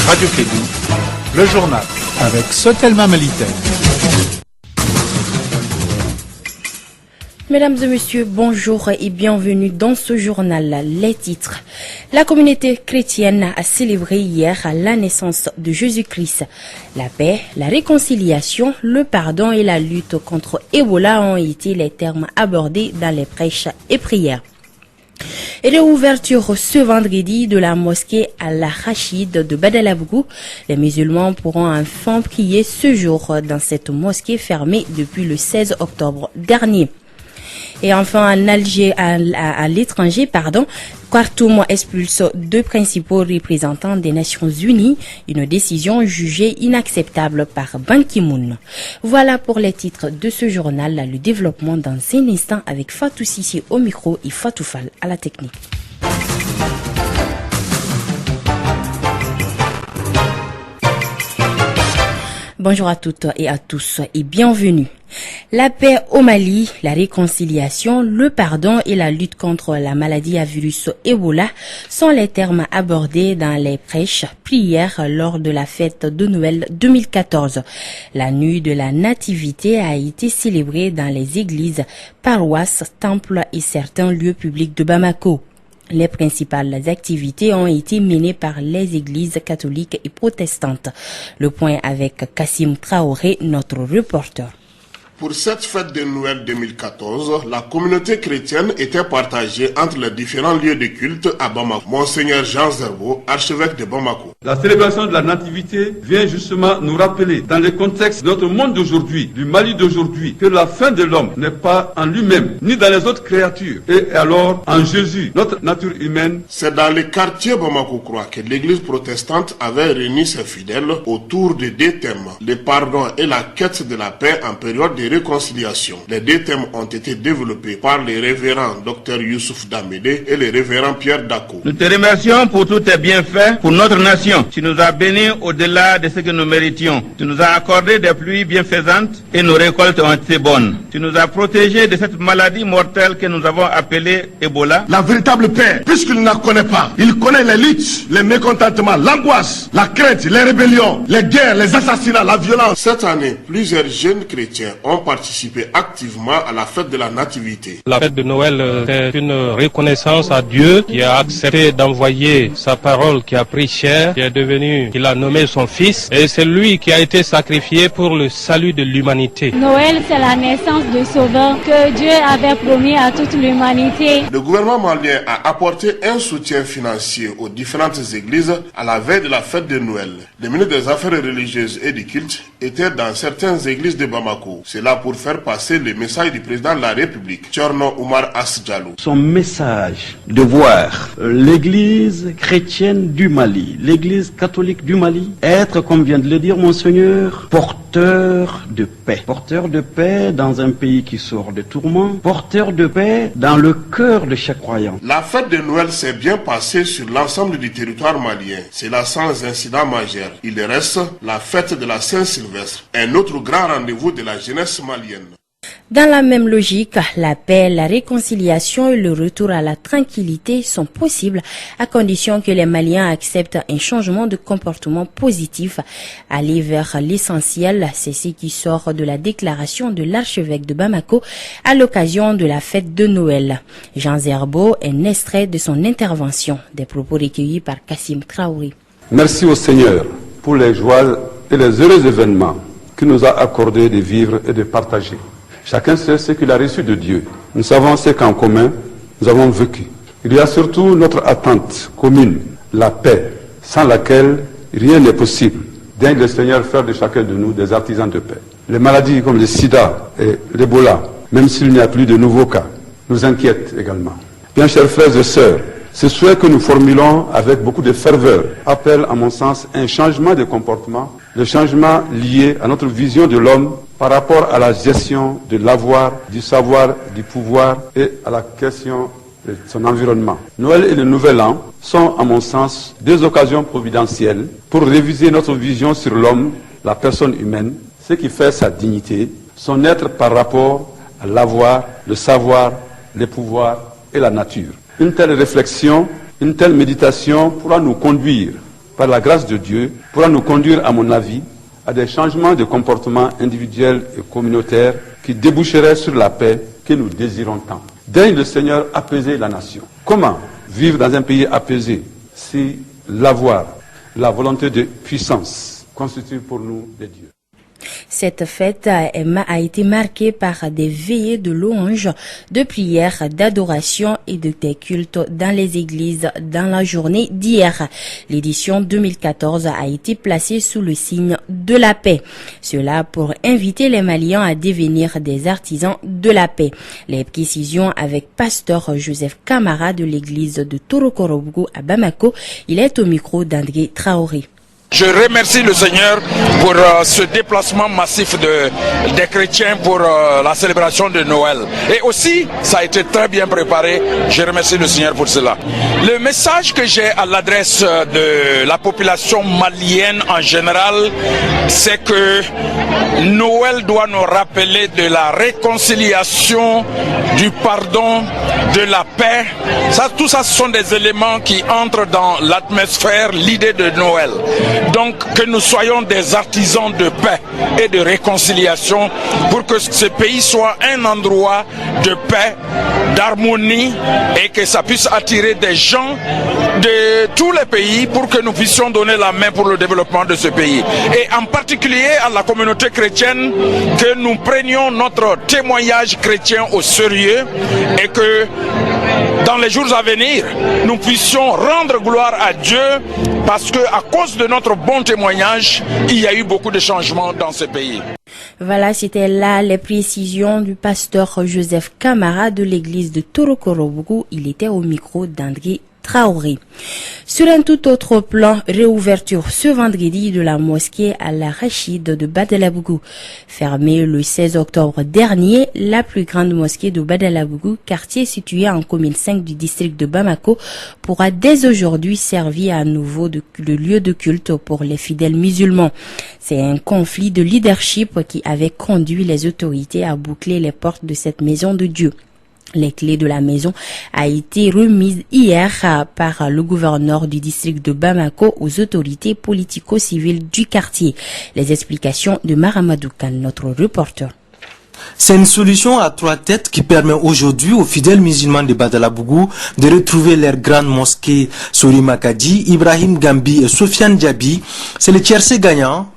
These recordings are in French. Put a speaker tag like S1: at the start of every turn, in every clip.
S1: Radio Kédou, le journal avec Sotelma Malitel.
S2: Mesdames et messieurs, bonjour et bienvenue dans ce journal. Les titres. La communauté chrétienne a célébré hier la naissance de Jésus-Christ. La paix, la réconciliation, le pardon et la lutte contre Ebola ont été les termes abordés dans les prêches et prières. Et réouverture ce vendredi de la mosquée Al-Rachid de Badalabgou. Les musulmans pourront enfin prier ce jour dans cette mosquée fermée depuis le 16 octobre dernier. Et enfin, en Alger, à l'étranger, Khartoum expulse 2 principaux représentants des Nations Unies, une décision jugée inacceptable par Ban Ki-moon. Voilà pour les titres de ce journal, le développement dans un instant avec Fatou Sissi au micro et Fatou Fall à la technique. Bonjour à toutes et à tous et bienvenue. La paix au Mali, la réconciliation, le pardon et la lutte contre la maladie à virus Ebola sont les termes abordés dans les prêches prières lors de la fête de Noël 2014. La nuit de la Nativité a été célébrée dans les églises, paroisses, temples et certains lieux publics de Bamako. Les principales activités ont été menées par les églises catholiques et protestantes. Le point avec Kassim Traoré, notre reporter.
S3: Pour cette fête de Noël 2014, la communauté chrétienne était partagée entre les différents lieux de culte à Bamako. Monseigneur Jean Zerbo, archevêque de Bamako.
S4: La célébration de la Nativité vient justement nous rappeler, dans le contexte de notre monde d'aujourd'hui, du Mali d'aujourd'hui, que la fin de l'homme n'est pas en lui-même, ni dans les autres créatures, et alors en Jésus, notre nature humaine.
S3: C'est dans le quartier Bamako-Croix que l'église protestante avait réuni ses fidèles autour de 2 thèmes, le pardon et la quête de la paix en période de réconciliation. Les 2 thèmes ont été développés par les révérends Dr Youssouf Damede et le révérend Pierre Dako.
S5: Nous te remercions pour tous tes bienfaits pour notre nation. Tu nous as bénis au-delà de ce que nous méritions. Tu nous as accordé des pluies bienfaisantes et nos récoltes ont été bonnes. Tu nous as protégés de cette maladie mortelle que nous avons appelée Ebola.
S6: La véritable paix, puisqu'il ne la connaît pas, il connaît les luttes, les mécontentements, l'angoisse, la crainte, les rébellions, les guerres, les assassinats, la violence.
S3: Cette année, plusieurs jeunes chrétiens ont participé activement à la fête de la Nativité.
S7: La fête de Noël, c'est une reconnaissance à Dieu qui a accepté d'envoyer sa parole, qui a pris chair, qu'il a nommé son fils, et c'est lui qui a été sacrifié pour le salut de l'humanité.
S8: Noël, c'est la naissance du Sauveur que Dieu avait promis à toute l'humanité.
S3: Le gouvernement malien a apporté un soutien financier aux différentes églises à la veille de la fête de Noël. Le ministre des Affaires religieuses et du culte était dans certaines églises de Bamako. C'est là pour faire passer le message du président de la République, Thierno Oumar Asdiallo.
S9: Son message de voir l'église chrétienne du Mali, l'église catholique du Mali, être, comme vient de le dire Monseigneur, porteur de paix. Porteur de paix dans un pays qui sort de tourments, porteur de paix dans le cœur de chaque croyant.
S3: La fête de Noël s'est bien passée sur l'ensemble du territoire malien. C'est là sans incident majeur. Il reste la fête de la Saint-Sylvestre, un autre grand rendez-vous de la jeunesse malienne.
S2: Dans la même logique, la paix, la réconciliation et le retour à la tranquillité sont possibles à condition que les Maliens acceptent un changement de comportement positif. Aller vers l'essentiel, c'est ce qui sort de la déclaration de l'archevêque de Bamako à l'occasion de la fête de Noël. Jean Zerbo, un extrait de son intervention, des propos recueillis par Kassim Traoré.
S10: Merci au Seigneur pour les joies et les heureux événements qu'il nous a accordé de vivre et de partager. Chacun sait ce qu'il a reçu de Dieu. Nous savons ce qu'en commun nous avons vécu. Il y a surtout notre attente commune, la paix, sans laquelle rien n'est possible. Daigne le Seigneur faire de chacun de nous des artisans de paix. Les maladies comme le sida et l'Ebola, même s'il n'y a plus de nouveaux cas, nous inquiètent également. Bien, chers frères et sœurs, ce souhait que nous formulons avec beaucoup de ferveur appelle, à mon sens, un changement de comportement, le changement lié à notre vision de l'homme par rapport à la gestion de l'avoir, du savoir, du pouvoir et à la question de son environnement. Noël et le Nouvel An sont, à mon sens, 2 occasions providentielles pour réviser notre vision sur l'homme, la personne humaine, ce qui fait sa dignité, son être par rapport à l'avoir, le savoir, les pouvoirs et la nature. Une telle réflexion, une telle méditation pourra nous conduire par la grâce de Dieu, pourra nous conduire, à mon avis, à des changements de comportement individuels et communautaires qui déboucheraient sur la paix que nous désirons tant. Daigne le Seigneur apaiser la nation. Comment vivre dans un pays apaisé si l'avoir, la volonté de puissance constitue pour nous des dieux?
S2: Cette fête a été marquée par des veillées de louanges, de prières, d'adoration et de cultes dans les églises dans la journée d'hier. L'édition 2014 a été placée sous le signe de la paix. Cela pour inviter les Maliens à devenir des artisans de la paix. Les précisions avec pasteur Joseph Camara de l'église de Torokorobougou à Bamako. Il est au micro d'André Traoré.
S11: Je remercie le Seigneur pour ce déplacement massif des chrétiens pour la célébration de Noël. Et aussi, ça a été très bien préparé. Je remercie le Seigneur pour cela. Le message que j'ai à l'adresse de la population malienne en général, c'est que Noël doit nous rappeler de la réconciliation, du pardon, de la paix. Tout ça, ce sont des éléments qui entrent dans l'atmosphère, l'idée de Noël. Donc que nous soyons des artisans de paix et de réconciliation pour que ce pays soit un endroit de paix, d'harmonie et que ça puisse attirer des gens de tous les pays pour que nous puissions donner la main pour le développement de ce pays. Et en particulier à la communauté chrétienne, que nous prenions notre témoignage chrétien au sérieux et que dans les jours à venir, nous puissions rendre gloire à Dieu parce que à cause de notre bon témoignage, il y a eu beaucoup de changements dans ce pays.
S2: Voilà, c'était là les précisions du pasteur Joseph Camara de l'église de Torokorobougou. Il était au micro d'André Traoré. Sur un tout autre plan, réouverture ce vendredi de la mosquée Al-Rachid de Badalabougou. Fermée le 16 octobre dernier, la plus grande mosquée de Badalabougou, quartier situé en commune 5 du district de Bamako, pourra dès aujourd'hui servir à nouveau de lieu de culte pour les fidèles musulmans. C'est un conflit de leadership qui avait conduit les autorités à boucler les portes de cette maison de Dieu. Les clés de la maison a été remise hier par le gouverneur du district de Bamako aux autorités politico-civiles du quartier. Les explications de Maramadou Khan, notre reporter.
S12: C'est une solution à trois têtes qui permet aujourd'hui aux fidèles musulmans de Badalabougou de retrouver leur grande mosquée. Sori Makadi, Ibrahim Gambi et Sofiane Diaby, c'est le tiercé gagnant,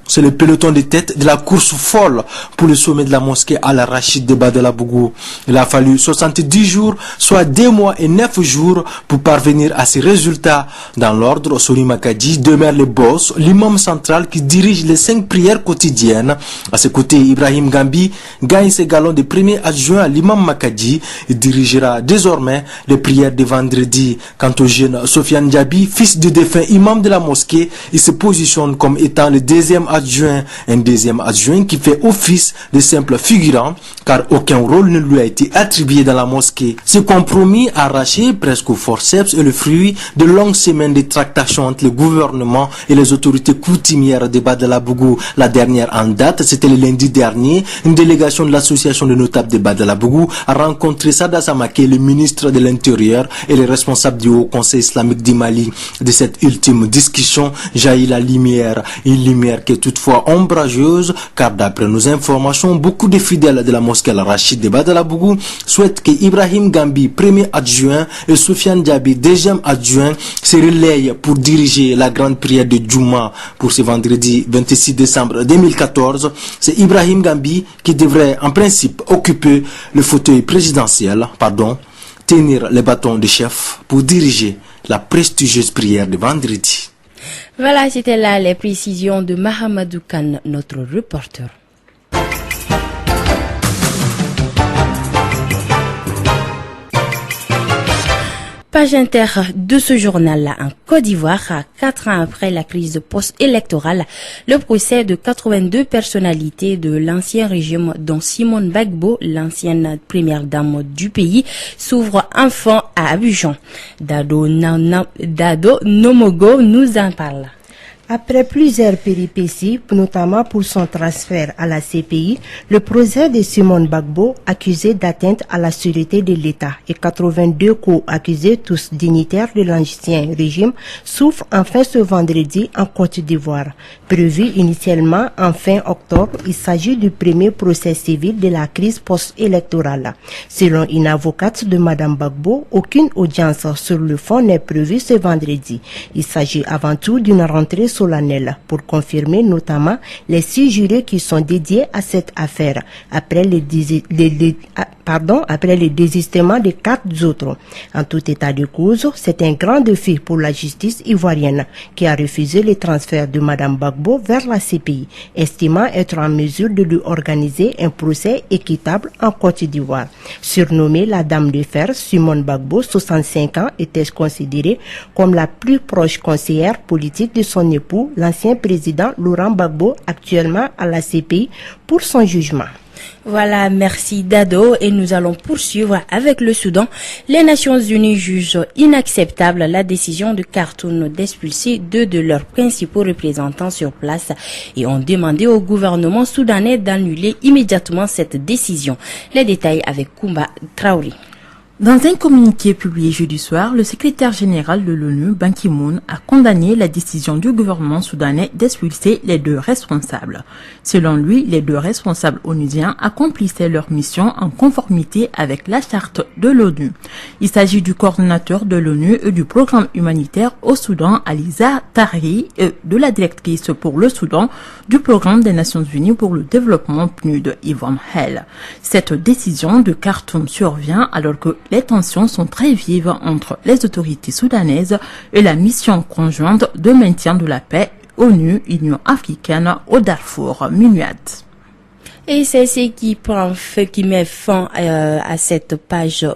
S12: c'est le peloton de tête de la course folle pour le sommet de la mosquée Al-Rachid de Badalabougou. Il a fallu 70 jours, soit 2 mois et 9 jours pour parvenir à ces résultats. Dans l'ordre, Sori Makadi demeure le boss, l'imam central qui dirige les 5 prières quotidiennes. À ses côtés, Ibrahim Gambi gagne ses galons de premier adjoint à l'imam Makadi et dirigera désormais les prières de vendredi. Quant au jeune Sofiane Diaby, fils du défunt imam de la mosquée, il se positionne comme étant le deuxième adjoint, un deuxième adjoint qui fait office de simple figurant car aucun rôle ne lui a été attribué dans la mosquée. Ce compromis arraché presque au forceps est le fruit de longues semaines de tractations entre le gouvernement et les autorités coutumières de Badalabougou. La dernière en date, c'était le lundi dernier. Une délégation de l'association de notables de Badalabougou a rencontré Sada Samake, le ministre de l'Intérieur et les responsables du Haut Conseil islamique du Mali. De cette ultime discussion jaillit la lumière, une lumière qui est toutefois ombrageuse car d'après nos informations, beaucoup de fidèles de la mosquée Al-Rachid de Badalabougou souhaitent que Ibrahim Gambi, premier adjoint, et Sofiane Diaby, deuxième adjoint, se relayent pour diriger la grande prière de Djouma pour ce vendredi 26 décembre 2014. C'est Ibrahim Gambi qui devrait en principe occuper le fauteuil présidentiel, tenir les bâtons de chef pour diriger la prestigieuse prière de vendredi.
S2: Voilà, c'était là les précisions de Mahamadou Khan, notre reporter. Page inter de ce journal-là en Côte d'Ivoire, 4 ans après la crise post-électorale, le procès de 82 personnalités de l'ancien régime, dont Simone Bagbo, l'ancienne première dame du pays, s'ouvre enfin à Abidjan. Dado Nomogo nous en parle.
S13: Après plusieurs péripéties, notamment pour son transfert à la CPI, le procès de Simone Gbagbo, accusé d'atteinte à la sûreté de l'État, et 82 co-accusés, tous dignitaires de l'ancien régime, s'ouvre enfin ce vendredi en Côte d'Ivoire. Prévu initialement en fin octobre, il s'agit du premier procès civil de la crise post-électorale. Selon une avocate de Madame Gbagbo, aucune audience sur le fond n'est prévue ce vendredi. Il s'agit avant tout d'une rentrée solennelle pour confirmer notamment les 6 jurés qui sont dédiés à cette affaire après le désistement des 4 autres. En tout état de cause, c'est un grand défi pour la justice ivoirienne qui a refusé le transfert de Madame Gbagbo vers la CPI, estimant être en mesure de lui organiser un procès équitable en Côte d'Ivoire. Surnommée la Dame de Fer, Simone Gbagbo, 65 ans, était considérée comme la plus proche conseillère politique de son époux, l'ancien président Laurent Gbagbo, actuellement à la CPI pour son jugement.
S2: Voilà, merci Dado, et nous allons poursuivre avec le Soudan. Les Nations Unies jugent inacceptable la décision de Khartoum d'expulser 2 de leurs principaux représentants sur place et ont demandé au gouvernement soudanais d'annuler immédiatement cette décision. Les détails avec Koumba Traoré.
S14: Dans un communiqué publié jeudi soir, le secrétaire général de l'ONU, Ban Ki-moon, a condamné la décision du gouvernement soudanais d'expulser les 2 responsables. Selon lui, les 2 responsables onusiens accomplissaient leur mission en conformité avec la charte de l'ONU. Il s'agit du coordonnateur de l'ONU et du programme humanitaire au Soudan, Aliza Tahri, et de la directrice pour le Soudan du programme des Nations Unies pour le développement PNUD, Yvonne Hell. Cette décision de Khartoum survient alors que les tensions sont très vives entre les autorités soudanaises et la mission conjointe de maintien de la paix ONU-Union africaine au Darfour, MINUAD.
S2: Et c'est ce qui met fin à cette page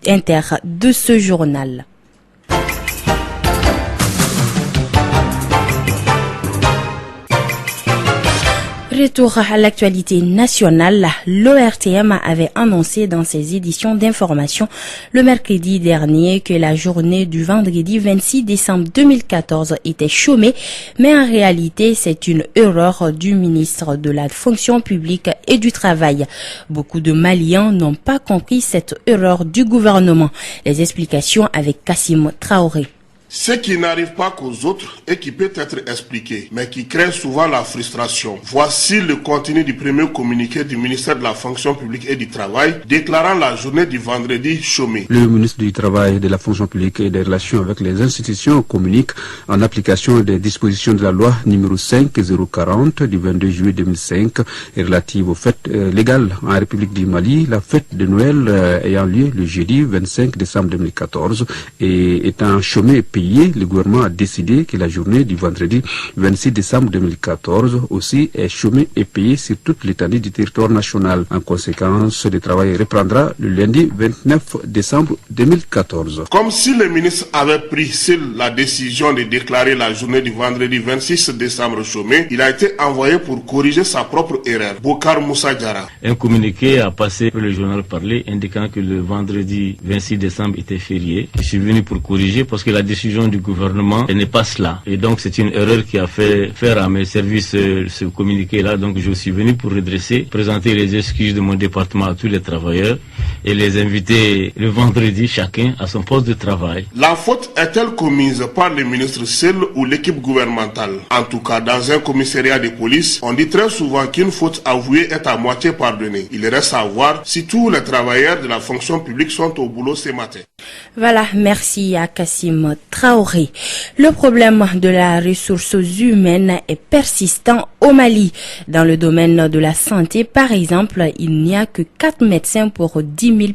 S2: inter de ce journal. Retour à l'actualité nationale, l'ORTM avait annoncé dans ses éditions d'information le mercredi dernier que la journée du vendredi 26 décembre 2014 était chômée, mais en réalité c'est une erreur du ministre de la fonction publique et du travail. Beaucoup de Maliens n'ont pas compris cette erreur du gouvernement. Les explications avec Kassim Traoré.
S3: Ce qui n'arrive pas qu'aux autres et qui peut être expliqué, mais qui crée souvent la frustration. Voici le contenu du premier communiqué du ministère de la fonction publique et du travail déclarant la journée du vendredi chômée.
S10: Le ministre du Travail, de la fonction publique et des relations avec les institutions communique en application des dispositions de la loi numéro 5040 du 22 juillet 2005 et relative aux fêtes légales en République du Mali, la fête de Noël ayant lieu le jeudi 25 décembre 2014 et étant chômée payé, le gouvernement a décidé que la journée du vendredi 26 décembre 2014 aussi est chômée et payée sur toute l'étendue du territoire national. En conséquence, le travail reprendra le lundi 29 décembre 2014.
S3: Comme si le ministre avait pris seul la décision de déclarer la journée du vendredi 26 décembre chômée, il a été envoyé pour corriger sa propre erreur. Bokar Moussa Diarra.
S15: Un communiqué a passé pour le journal parlé indiquant que le vendredi 26 décembre était férié. Je suis venu pour corriger parce que la décision du gouvernement n'est pas cela. Et donc c'est une erreur qui a fait faire à mes services ce communiqué-là. Donc je suis venu pour redresser, présenter les excuses de mon département à tous les travailleurs et les inviter le vendredi chacun à son poste de travail.
S3: La faute est-elle commise par le ministre seul ou l'équipe gouvernementale? En tout cas, dans un commissariat de police, on dit très souvent qu'une faute avouée est à moitié pardonnée. Il reste à voir si tous les travailleurs de la fonction publique sont au boulot ce matin.
S2: Voilà, merci à Kassim Traoré. Le problème de la ressource humaine est persistant au Mali. Dans le domaine de la santé, par exemple, il n'y a que 4 médecins pour 10 000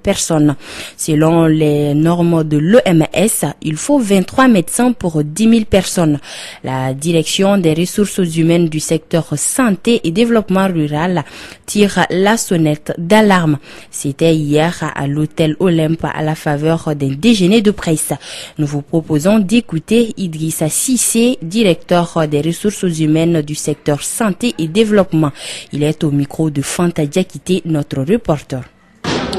S2: personnes. Selon les normes de l'OMS, il faut 23 médecins pour 10 000 personnes. La direction des ressources humaines du secteur santé et développement rural tire la sonnette d'alarme. C'était hier à l'hôtel Olympe à la faveur d'un déjeuner de presse. Nous vous proposons d'écouter Idrissa Sissé, directeur des ressources humaines du secteur santé et développement. Il est au micro de Fanta Diakité, notre reporter.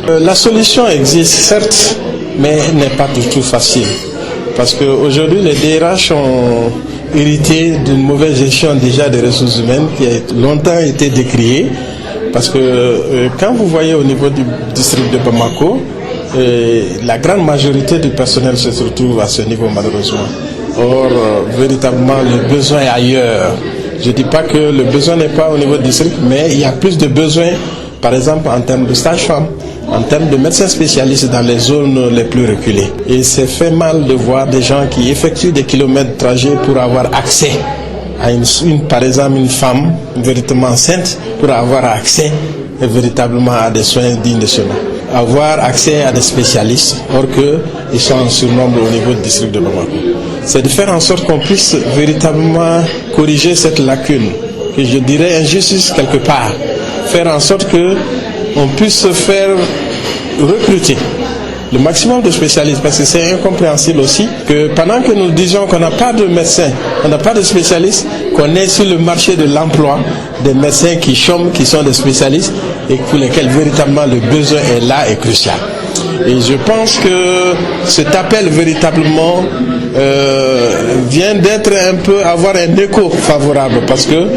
S16: La solution existe certes, mais n'est pas du tout facile. Parce qu'aujourd'hui, les DRH ont hérité d'une mauvaise gestion déjà des ressources humaines qui a longtemps été décriée. Parce que quand vous voyez au niveau du district de Bamako, la grande majorité du personnel se retrouve à ce niveau malheureusement. Or, véritablement, le besoin est ailleurs. Je ne dis pas que le besoin n'est pas au niveau du district, mais il y a plus de besoins, par exemple en termes de sages-femmes, en termes de médecins spécialistes dans les zones les plus reculées. Et c'est fait mal de voir des gens qui effectuent des kilomètres de trajet pour avoir accès à par exemple une femme véritablement enceinte, pour avoir accès véritablement à des soins dignes de ce nom. Avoir accès à des spécialistes, or qu'ils sont en surnombre au niveau du district de Bamako. C'est de faire en sorte qu'on puisse véritablement corriger cette lacune, que je dirais injustice quelque part. Faire en sorte qu'on puisse faire recruter le maximum de spécialistes, parce que c'est incompréhensible aussi que pendant que nous disions qu'on n'a pas de médecins, on n'a pas de spécialistes, qu'on est sur le marché de l'emploi des médecins qui chôment, qui sont des spécialistes et pour lesquels véritablement le besoin est là et crucial. Et je pense que cet appel véritablement vient d'être un peu, avoir un écho favorable, parce que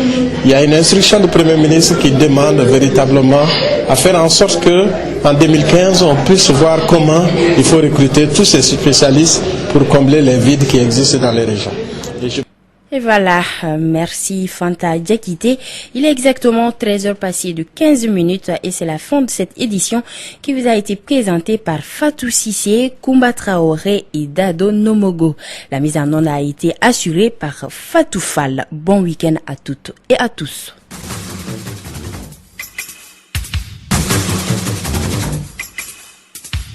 S16: il y a une instruction du Premier ministre qui demande véritablement à faire en sorte que en 2015 on puisse voir comment il faut recruter tous ces spécialistes pour combler les vides qui existent dans les régions.
S2: Et voilà, merci Fanta Diakité. Il est exactement 13h passées de 15 minutes et c'est la fin de cette édition qui vous a été présentée par Fatou Sissé, Koumba Traoré et Dado Nomogo. La mise en onde a été assurée par Fatou Fall. Bon week-end à toutes et à tous.